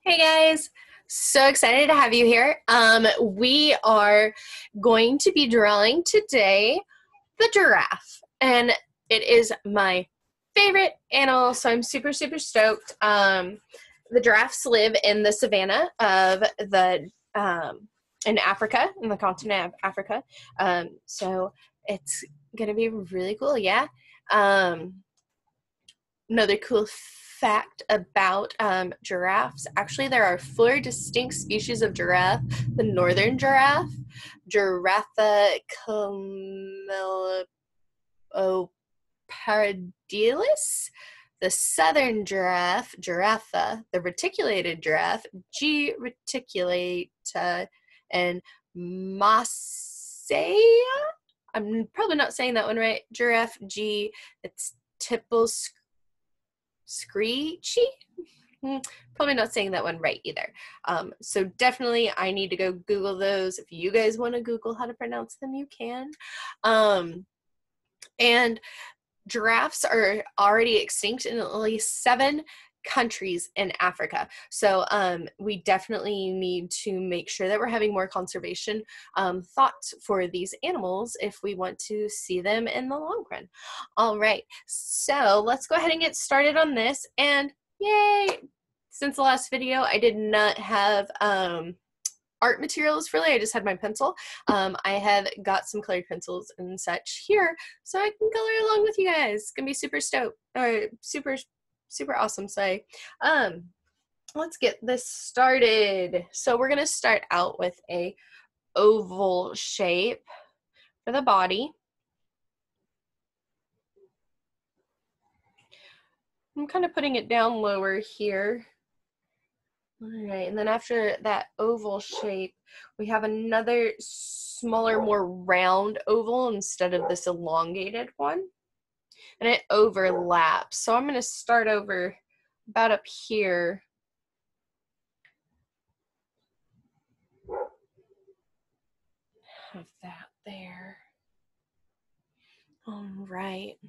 Hey guys, so excited to have you here. We are going to be drawing today the giraffe, and it is my favorite animal, so I'm super stoked. The giraffes live in the savanna of in Africa, in the continent of Africa. So it's gonna be really cool, yeah. Another cool fact about giraffes. Actually, there are 4 distinct species of giraffe. The northern giraffe, Giraffe camelopardalis. The southern giraffe, Giraffe, the reticulated giraffe, G. reticulata, and Maasai. I'm probably not saying that one right. Giraffe, G. It's Tipples Screechy? Probably not saying that one right either. So definitely I need to go Google those. If you guys want to Google how to pronounce them, you can. And giraffes are already extinct in at least 7 countries in Africa. So we definitely need to make sure that we're having more conservation thoughts for these animals if we want to see them in the long run. All right, so let's go ahead and get started on this. And yay! Since the last video, I did not have art materials really. I just had my pencil. I have got some colored pencils and such here so I can color along with you guys. It's gonna be super stoked, or super awesome. So let's get this started. So we're gonna start out with a oval shape for the body. I'm kind of putting it down lower here. All right, and then after that oval shape, we have another smaller, more round oval instead of this elongated one. And it overlaps. So I'm going to start over about up here. Have that there. All right.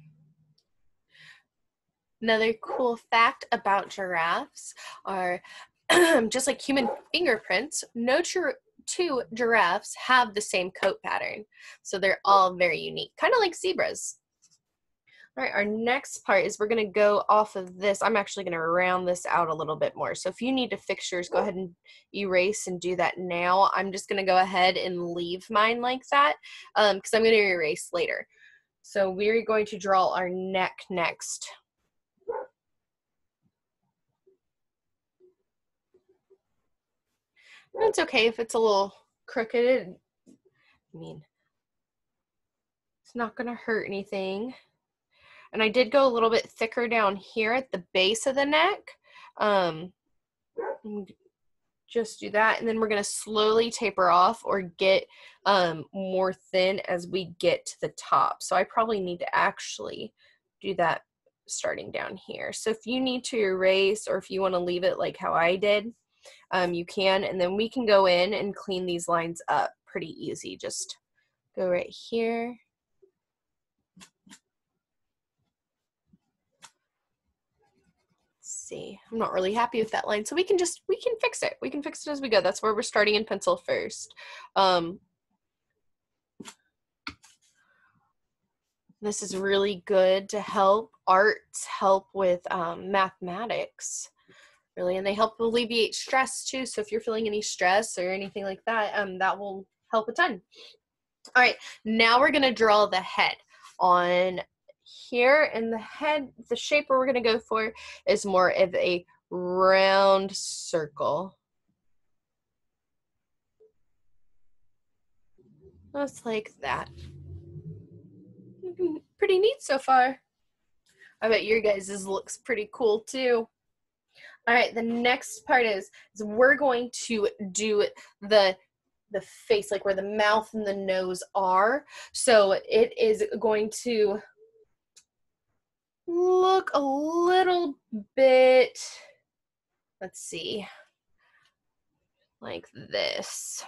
Another cool fact about giraffes are just like human fingerprints, no two giraffes have the same coat pattern. So they're all very unique, kind of like zebras. All right, our next part is we're going to go off of this. I'm actually going to round this out a little bit more. So if you need to fix yours, go ahead and erase and do that now. I'm just going to go ahead and leave mine like that because I'm going to erase later. So we're going to draw our neck next. And it's okay if it's a little crooked. I mean, it's not going to hurt anything. And I did go a little bit thicker down here at the base of the neck. Just do that, and then we're going to slowly taper off or get more thin as we get to the top. So I probably need to actually do that starting down here. So if you need to erase or if you want to leave it like how I did, you can, and then we can go in and clean these lines up pretty easy. Just go right here. See, I'm not really happy with that line, so we can fix it. We can fix it as we go. That's where we're starting in pencil first. This is really good to help arts help with mathematics, really, and they help alleviate stress too. So if you're feeling any stress or anything like that, that will help a ton. All right, now we're gonna draw the head on here, and the shape we're going to go for is more of a round circle. Just like that. Pretty neat so far. I bet your guys' looks pretty cool too. All right, the next part is we're going to do the face, like where the mouth and the nose are. So it is going to look a little bit, let's see, like this.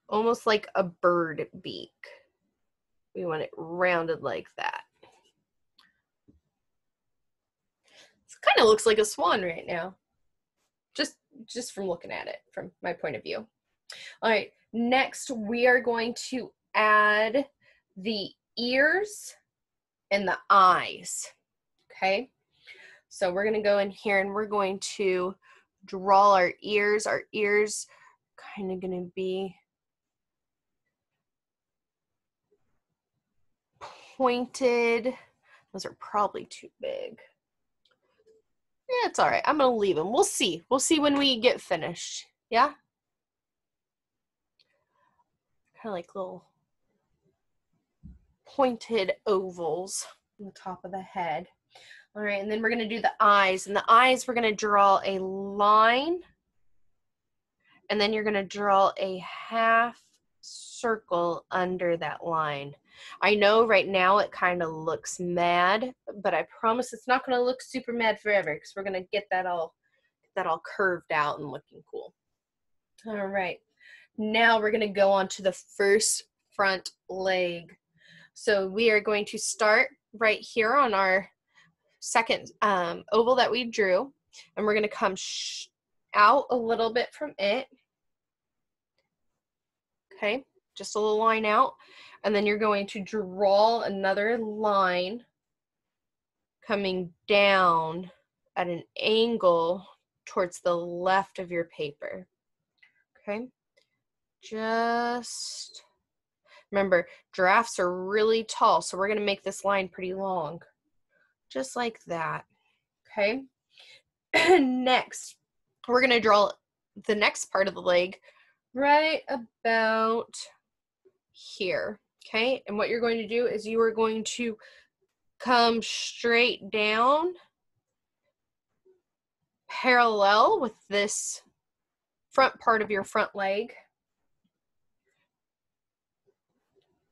Almost like a bird beak. We want it rounded like that. It's Kind of looks like a swan right now. Just from looking at it from my point of view. All right, next we are going to add the ears and the eyes. Okay, so we're going to go in here and we're going to draw our ears. Our ears kind of going to be pointed. Those are probably too big. Yeah, it's all right. I'm going to leave them. We'll see. We'll see when we get finished. Yeah? Kind of like little pointed ovals on the top of the head. All right, and then we're going to do the eyes. And the eyes, we're going to draw a line. And then you're going to draw a half circle under that line. I know right now it kind of looks mad, but I promise it's not going to look super mad forever because we're going to get that all curved out and looking cool. All right, now we're going to go on to the first front leg. So we are going to start right here on our second oval that we drew, and we're going to come out a little bit from it. Okay, just a little line out, and then you're going to draw another line coming down at an angle towards the left of your paper. Okay, just remember, giraffes are really tall, so we're going to make this line pretty long, just like that. Okay, next we're going to draw the next part of the leg right about here. Okay, and what you're going to do is you are going to come straight down parallel with this front part of your front leg,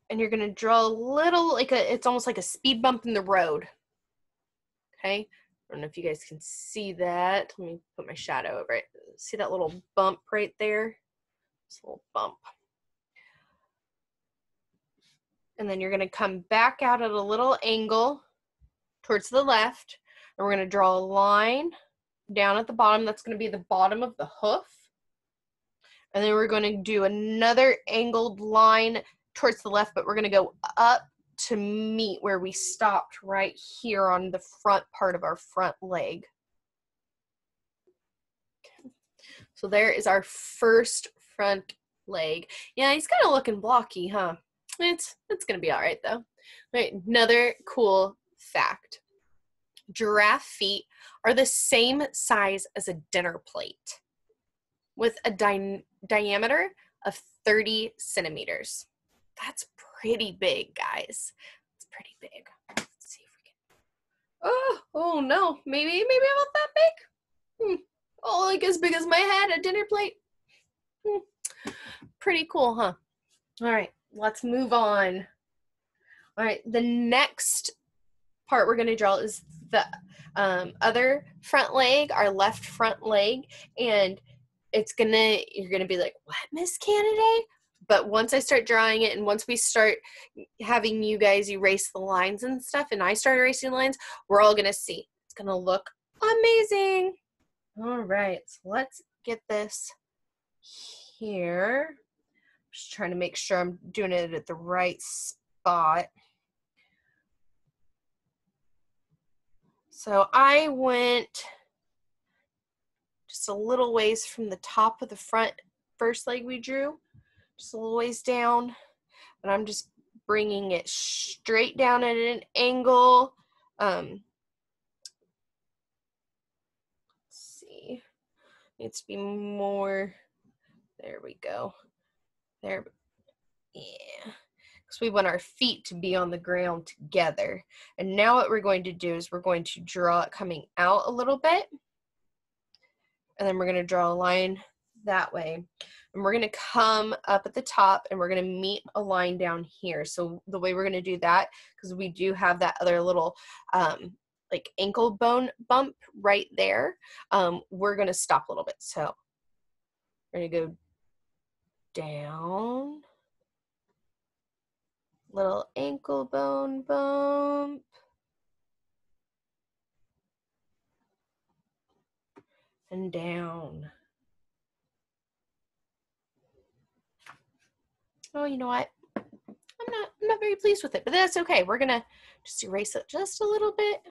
and you're going to draw a little, like it's almost like a speed bump in the road. Okay, I don't know if you guys can see that. Let me put my shadow over it. See that little bump right there? This little bump. And then you're going to come back out at a little angle towards the left, and we're going to draw a line down at the bottom. That's going to be the bottom of the hoof. And then we're going to do another angled line towards the left, but we're going to go up to meet where we stopped right here on the front part of our front leg. Okay. So there is our first front leg. Yeah, he's kind of looking blocky, huh? It's going to be all right, though. All right, another cool fact. Giraffe feet are the same size as a dinner plate with a diameter of 30 centimeters. That's pretty big, guys. It's pretty big. Let's see if we can. Oh no, maybe about that big. Oh, like as big as my head, a dinner plate. Pretty cool, huh? All right, let's move on. All right, the next part we're going to draw is the other front leg, our left front leg, and you're gonna be like, what, Miss Canaday? But once I start drawing it, and once we start having you guys erase the lines and stuff, and I start erasing the lines, we're all gonna see. It's gonna look amazing. All right, so let's get this here. Just trying to make sure I'm doing it at the right spot. So I went just a little ways from the top of the first leg we drew, just a little ways down, and I'm just bringing it straight down at an angle. Let's see, needs to be more, there we go, there, yeah, because we want our feet to be on the ground together. And now what we're going to do is we're going to draw it coming out a little bit, and then we're going to draw a line that way, and we're going to come up at the top, and we're going to meet a line down here. So the way we're going to do that, because we do have that other little like ankle bone bump right there, we're going to stop a little bit. So we're going to go down, little ankle bone bump, and down. Oh, you know what? I'm not very pleased with it, but that's okay. We're gonna just erase it just a little bit.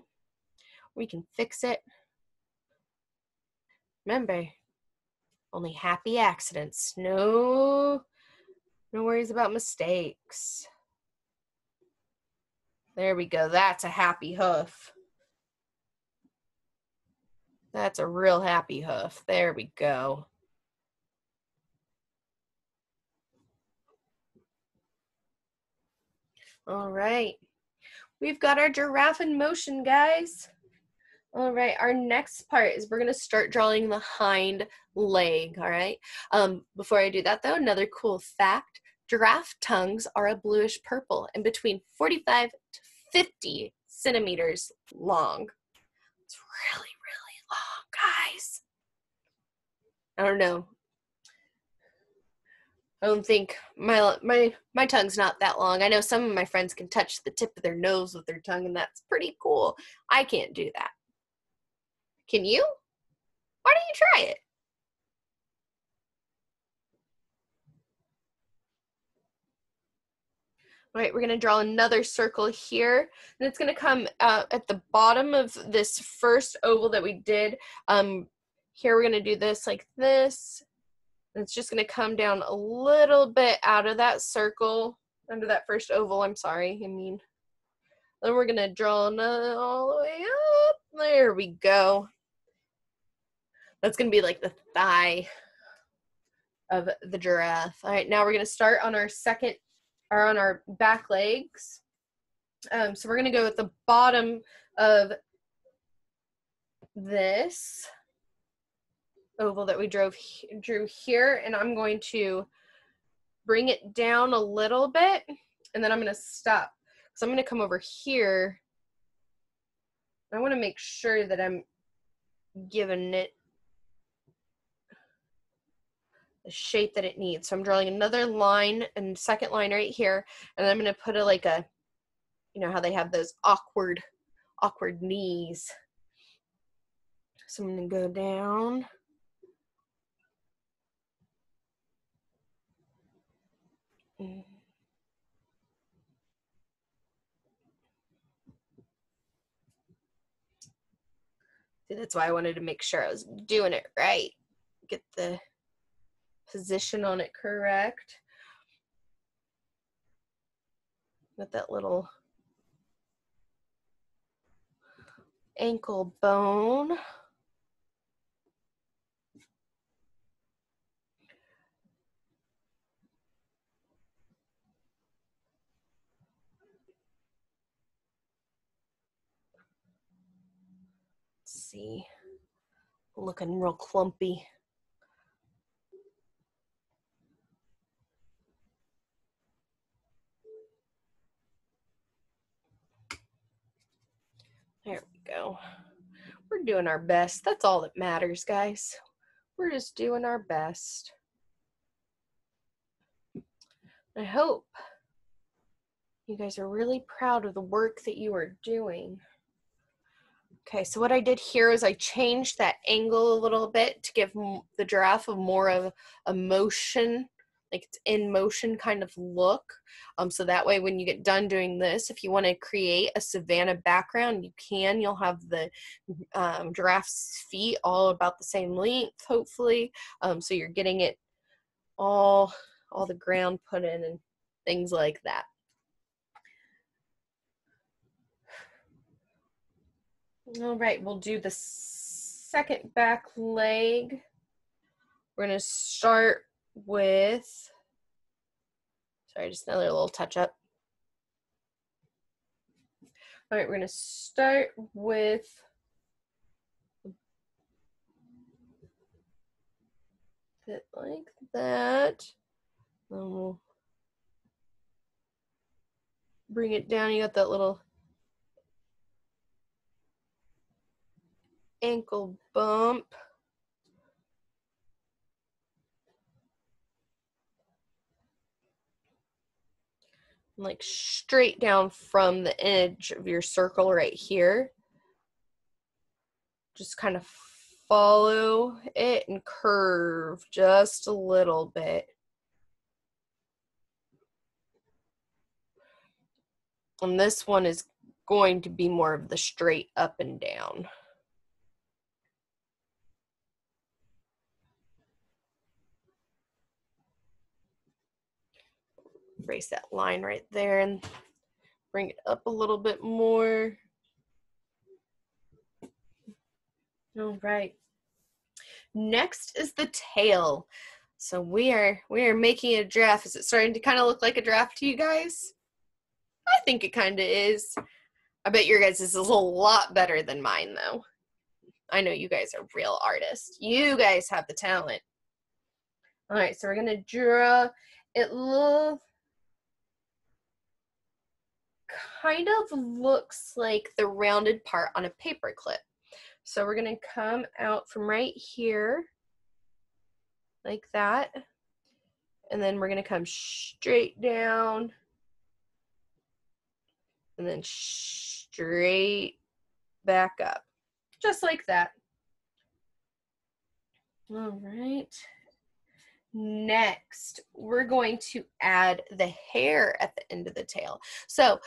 We can fix it. Remember, only happy accidents. No worries about mistakes. There we go. That's a happy hoof. That's a real happy hoof. There we go. All right. We've got our giraffe in motion, guys. All right, our next part is we're gonna start drawing the hind leg, all right? Before I do that though, another cool fact, giraffe tongues are a bluish purple and between 45 to 50 centimeters long. It's really, really long, guys. I don't know. I don't think my tongue's not that long. I know some of my friends can touch the tip of their nose with their tongue and that's pretty cool. I can't do that. Can you? Why don't you try it? All right, we're gonna draw another circle here, and it's gonna come at the bottom of this first oval that we did. Here we're gonna do this like this, and it's just gonna come down a little bit out of that circle, under that first oval, I'm sorry, Then we're gonna draw another all the way up. There we go. That's gonna be like the thigh of the giraffe. All right, now we're gonna start on our back legs. So we're gonna go at the bottom of this oval that we drew here, and I'm going to bring it down a little bit, and then I'm gonna stop. So I'm gonna come over here. I wanna make sure that I'm giving it the shape that it needs. So I'm drawing another line and second line right here, and I'm gonna put like a, you know how they have those awkward knees. So I'm gonna go down. See, that's why I wanted to make sure I was doing it right. Get the position on it correct. With that little ankle bone. Let's see, looking real clumpy. There we go. We're doing our best. That's all that matters, guys. We're just doing our best. I hope you guys are really proud of the work that you are doing. Okay, so what I did here is I changed that angle a little bit to give the giraffe more of a motion, like it's in motion kind of look. So that way when you get done doing this, if you want to create a savanna background, you can. You'll have the giraffe's feet all about the same length, hopefully. So you're getting it all the ground put in and things like that. All right, we'll do the second back leg. We're gonna start with, sorry, just another little touch up. All right, we're gonna start with it like that. Then we'll bring it down. You got that little ankle bump. Like straight down from the edge of your circle right here. Just kind of follow it and curve just a little bit. And this one is going to be more of the straight up and down. Erase that line right there and bring it up a little bit more. All right. Next is the tail. So we are making a giraffe. Is it starting to kind of look like a giraffe to you guys? I think it kind of is. I bet your guys' is a lot better than mine, though. I know you guys are real artists. You guys have the talent. All right, so we're going to draw it. Kind of looks like the rounded part on a paper clip. So we're going to come out from right here like that. And then we're going to come straight down. And then straight back up. Just like that. All right. Next, we're going to add the hair at the end of the tail. So,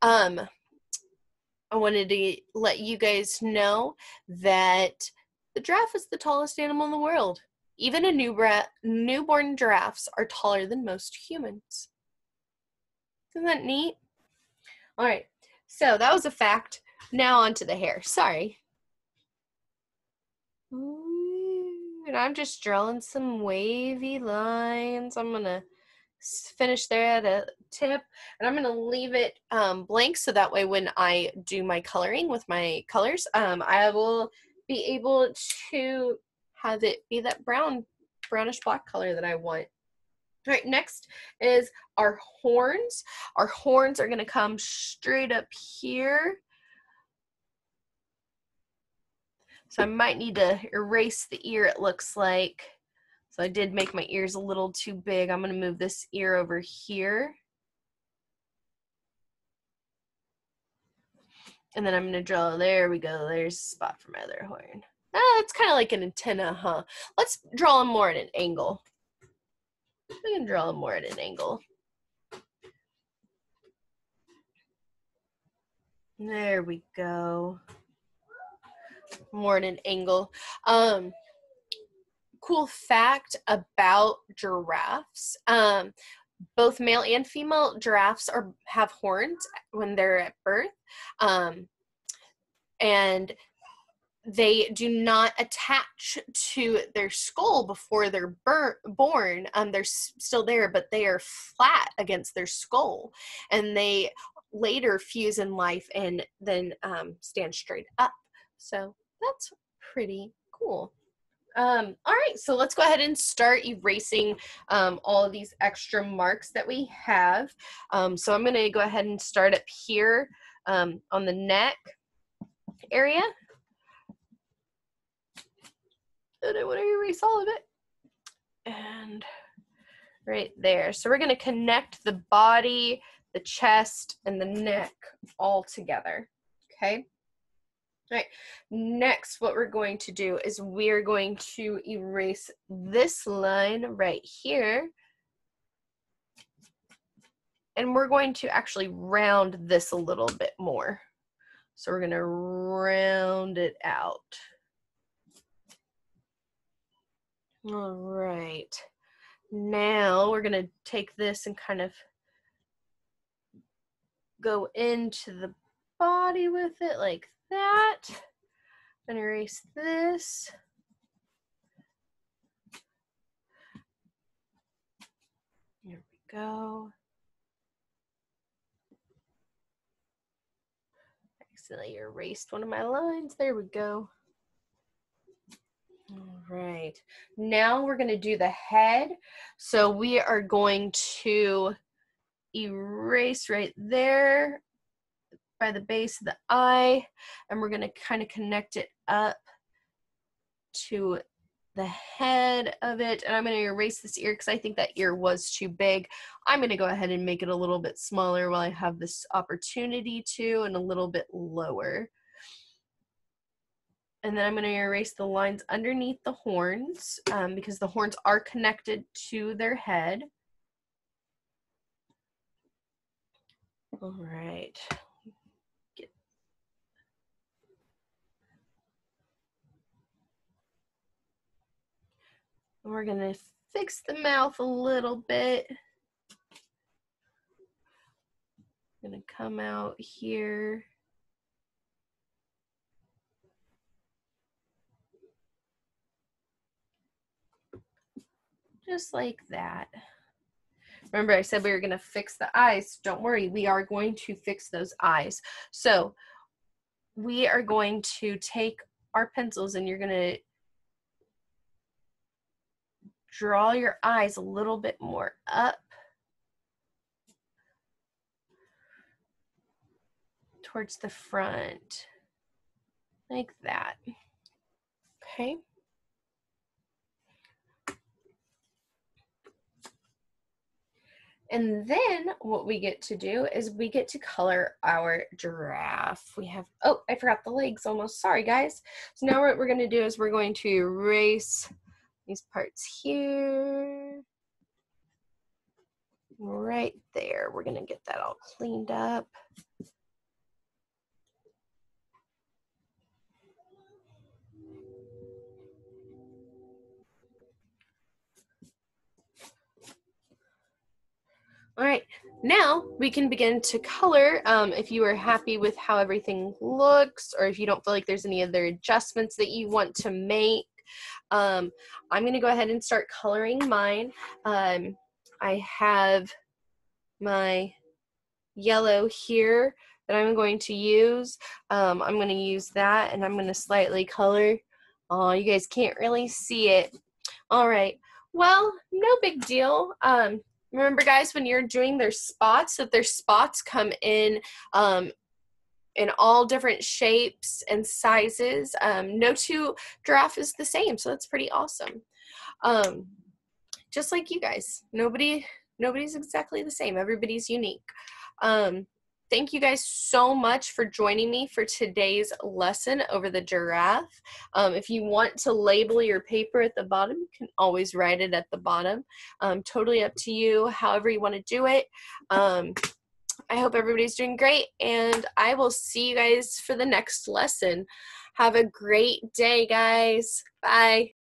I wanted to let you guys know that the giraffe is the tallest animal in the world. Even newborn giraffes are taller than most humans. Isn't that neat? All right, so that was a fact. Now on to the hair. Sorry. And I'm just drawing some wavy lines. I'm going to finish there at a tip, and I'm going to leave it blank so that way when I do my coloring with my colors, I will be able to have it be that brownish black color that I want. All right, next is our horns. Our horns are going to come straight up here. So I might need to erase the ear, it looks like. So I did make my ears a little too big. I'm going to move this ear over here. And then I'm going to draw, there we go, there's a spot for my other horn. It's kind of like an antenna, huh? Let's draw them more at an angle. We can draw them more at an angle. There we go. More at an angle. Cool fact about giraffes. Both male and female giraffes have horns when they're at birth. And they do not attach to their skull before they're born. They're still there, but they are flat against their skull. And they later fuse in life and then stand straight up. So that's pretty cool. All right, so let's go ahead and start erasing all of these extra marks that we have. So I'm going to go ahead and start up here on the neck area. And I want to erase all of it. And right there. So we're going to connect the body, the chest, and the neck all together. Okay. All right, next what we're going to do is we're going to erase this line right here. And we're going to actually round this a little bit more. So we're going to round it out. All right, now we're going to take this and kind of go into the body with it like that. I'm gonna erase this. Here we go. Accidentally erased one of my lines. There we go. All right. Now we're gonna do the head. So we are going to erase right there by the base of the eye, and we're going to kind of connect it up to the head of it. And I'm going to erase this ear because I think that ear was too big. I'm going to go ahead and make it a little bit smaller while I have this opportunity to, and a little bit lower. And then I'm going to erase the lines underneath the horns because the horns are connected to their head. All right. We're going to fix the mouth a little bit. I'm going to come out here. Just like that. Remember, I said we were going to fix the eyes. Don't worry, we are going to fix those eyes. So we are going to take our pencils and you're going to draw your eyes a little bit more up towards the front, like that. Okay. And then what we get to do is we get to color our giraffe. We have, oh, I forgot the legs almost. Sorry, guys. So now what we're going to do is we're going to erase these parts here. Right there. We're going to get that all cleaned up. All right, now we can begin to color. If you are happy with how everything looks, or if you don't feel like there's any other adjustments that you want to make, I'm going to go ahead and start coloring mine. I have my yellow here that I'm going to use. I'm going to use that, and I'm going to slightly color. Oh, you guys can't really see it. All right, well, no big deal. Remember, guys, when you're doing their spots, that their spots come in all different shapes and sizes. No two giraffe is the same, so that's pretty awesome. Just like you guys, nobody's exactly the same. Everybody's unique. Thank you guys so much for joining me for today's lesson over the giraffe. If you want to label your paper at the bottom, you can always write it at the bottom. Totally up to you, however you want to do it. I hope everybody's doing great, and I will see you guys for the next lesson. Have a great day, guys. Bye.